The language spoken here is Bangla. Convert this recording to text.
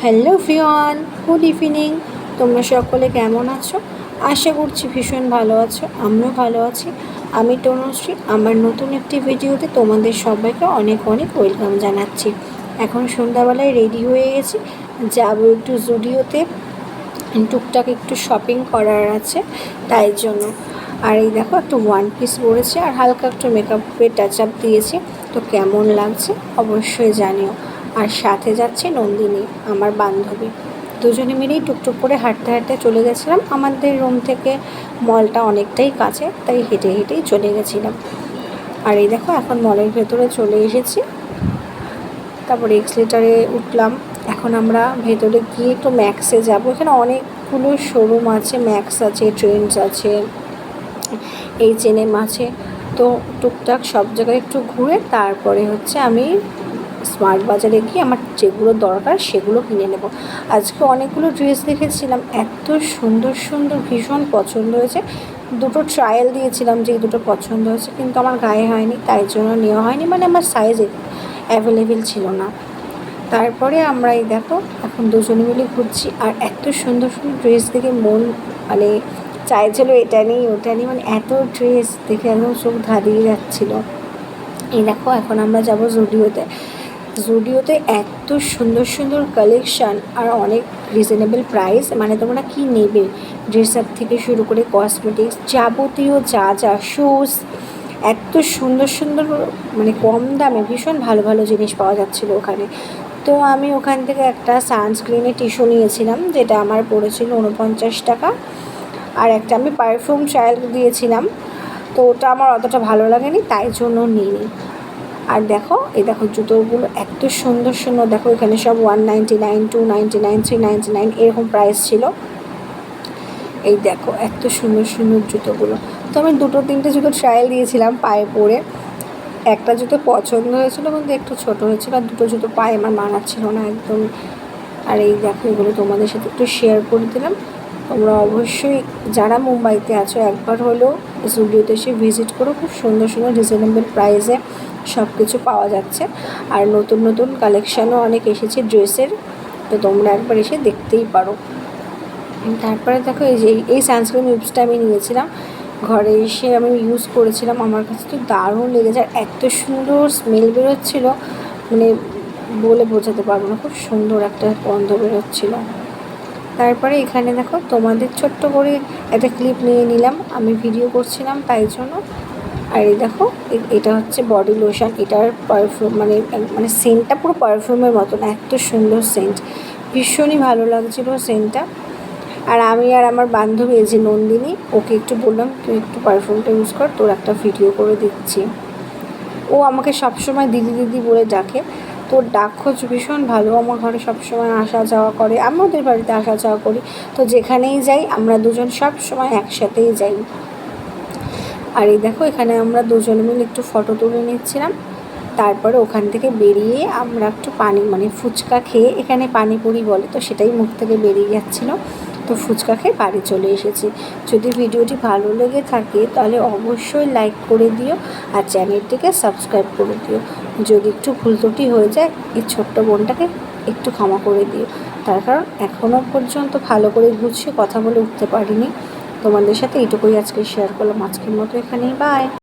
Hello everyone, good evening. তোমরা সকলে কেমন আছো? আশা করছি ভীষণ ভালো আছো। আমিও ভালো আছি। আমি তনুশ্রী। আমার নতুন একটি ভিডিওতে তোমাদের সবাইকে অনেক অনেক ওয়েলকাম জানাচ্ছি। এখন সন্ধ্যাবেলায় রেডি হয়ে গেছি, যাবো একটু জুডিওতে, টুকটাক একটু শপিং করার আছে তাই জন্য। আর এই দেখো একটু ওয়ান পিস পরেছি আর হালকা একটু মেকআপের টাচ আপ দিয়েছি। তো কেমন লাগছে অবশ্যই জানিও। আর সাথে যাচ্ছে নন্দিনী, আমার বান্ধবী। দুজনে মিলেই টুকটুক করে হাঁটতে হাঁটতে চলে গেছিলাম। আমাদের রুম থেকে মলটা অনেকটাই কাছে, তাই হেঁটে হেঁটেই চলে গেছিলাম। আর এই দেখো এখন মলের ভেতরে চলে এসেছি। তারপরে এক্সিলেটারে উঠলাম। এখন আমরা ভেতরে গিয়ে একটু ম্যাক্সে যাব। এখানে অনেকগুলো শোরুম আছে, ম্যাক্স আছে, ট্রেন্ডস আছে, H&M আছে। তো টুকটাক সব জায়গায় একটু ঘুরে তারপরে হচ্ছে আমি স্মার্ট বাজারে গিয়ে আমার যেগুলো দরকার সেগুলো কিনে নেব। আজকে অনেকগুলো ড্রেস দেখেছিলাম, এত সুন্দর সুন্দর, ভীষণ পছন্দ হয়েছে। দুটো ট্রায়াল দিয়েছিলাম, যে দুটো পছন্দ হয়েছে, কিন্তু আমার গায়ে হয়নি, তাই জন্য নেওয়া হয়নি, মানে আমার সাইজ অ্যাভেলেবেল ছিল না। তারপরে আমরা এই দেখো এখন দুজনে মিলে ঘুরছি, আর এত সুন্দর সুন্দর ড্রেস দেখে মন মানে চাইছিল এটা নেই ওটা নেই, মানে এত ড্রেস দেখে একদম চোখ ধাঁধিয়ে যাচ্ছিলো। এই দেখো এখন আমরা যাব জুডিওতে এত সুন্দর সুন্দর কালেকশান আর অনেক রিজনেবল প্রাইস, মানে তোমরা কি নেবে, ড্রেস আপ থেকে শুরু করে কসমেটিক্স, যাবতীয় যা যা, শুজ, এত সুন্দর সুন্দর, মানে কম দামে ভীষণ ভালো ভালো জিনিস পাওয়া যাচ্ছিলো ওখানে। তো আমি ওখান থেকে একটা সানস্ক্রিনের টিস্যু নিয়েছিলাম, যেটা আমার পড়েছিল 49 টাকা। আর একটা আমি পারফিউম ট্রায়াল দিয়েছিলাম, তো ওটা আমার অতটা ভালো লাগেনি, তাই জন্য নিইনি। আর দেখো এই দেখো জুতোগুলো এত সুন্দর সুন্দর, দেখো এখানে সব 199, 299, 399 এরকম প্রাইস ছিল। এই দেখো এত সুন্দর সুন্দর জুতোগুলো। তো আমি দুটো তিনটে জুতো ট্রায়াল দিয়েছিলাম পায়ে পরে। একটা জুতো পছন্দ হয়েছিলো কিন্তু একটু ছোটো হয়েছিল, আর দুটো জুতো পায়ে আমার মানাচ্ছিল না একদম। আর এই দেখো এগুলো তোমাদের সাথে একটু শেয়ার করে দিলাম। তোমরা অবশ্যই যারা মুম্বাইতে আছো একবার হলেও জুডিওতে এসে ভিজিট করো। খুব সুন্দর সুন্দর রিজনেবল প্রাইসে সব কিছু পাওয়া যাচ্ছে, আর নতুন নতুন কালেকশানও অনেক এসেছে ড্রেসের, তো তোমরা একবার এসে দেখতেই পারো। তারপরে দেখো এই সানস্ক্রিন ইউজটা আমি নিয়েছিলাম, ঘরে এসে আমি ইউজ করেছিলাম, আমার কাছে তো দারুণ লেগেছে, আর এত সুন্দর স্মেল বেরোচ্ছিলো, মানে বলে বোঝাতে পারবো না, খুব সুন্দর একটা গন্ধ বেরোচ্ছিলো। তারপরে এখানে দেখো তোমাদের ছোট্ট করে একটা ক্লিপ নিয়ে নিলাম, আমি ভিডিও করছিলাম তাই জন্য। আর এই দেখো এটা হচ্ছে বডি লোশন, এটার পারফিউম মানে সেন্টটা পুরো পারফিউমের মতন, এত সুন্দর সেন্ট, ভীষণই ভালো লাগছিলো সেন্টটা। আর আমি আর আমার বান্ধবী এই যে নন্দিনী, ওকে একটু বললাম তুই একটু পারফিউমটা ইউজ কর, তোর একটা ভিডিও করে দিচ্ছি। ও আমাকে সবসময় দিদি দিদি বলে ডাকে, তোর ডাক খোঁজ ভীষণ ভালো, আমার ঘরে সবসময় আসা যাওয়া করে, আমি ওদের বাড়িতে আসা যাওয়া করি, তো যেখানেই যাই আমরা দুজন সব সময় একসাথেই যাই। আর এই দেখো এখানে আমরা দুজনে মিলে একটু ফটো তুলে নিচ্ছিলাম। তারপরে ওখান থেকে বেরিয়ে আমরা একটু পানি মানে ফুচকা খেয়ে, এখানে পানিপুরি বলে, তো সেটাই মুখ থেকে বেরিয়ে যাচ্ছিলো, তো ফুচকা খেয়ে বাড়ি চলে এসেছি। যদি ভিডিওটি ভালো লেগে থাকে তাহলে অবশ্যই লাইক করে দিও, আর চ্যানেলটিকে সাবস্ক্রাইব করে দিও। যদি একটু ভুল ত্রুটি হয়ে যায় এই ছোট্ট বোনটাকে একটু ক্ষমা করে দিও, তার কারণ এখনও পর্যন্ত ভালো করে গুছিয়ে কথা বলে উঠতে পারিনি। তোমাদের সাথে এইটুকুই আজকে শেয়ার করলাম, আজকের মতো এখানেই, বাই।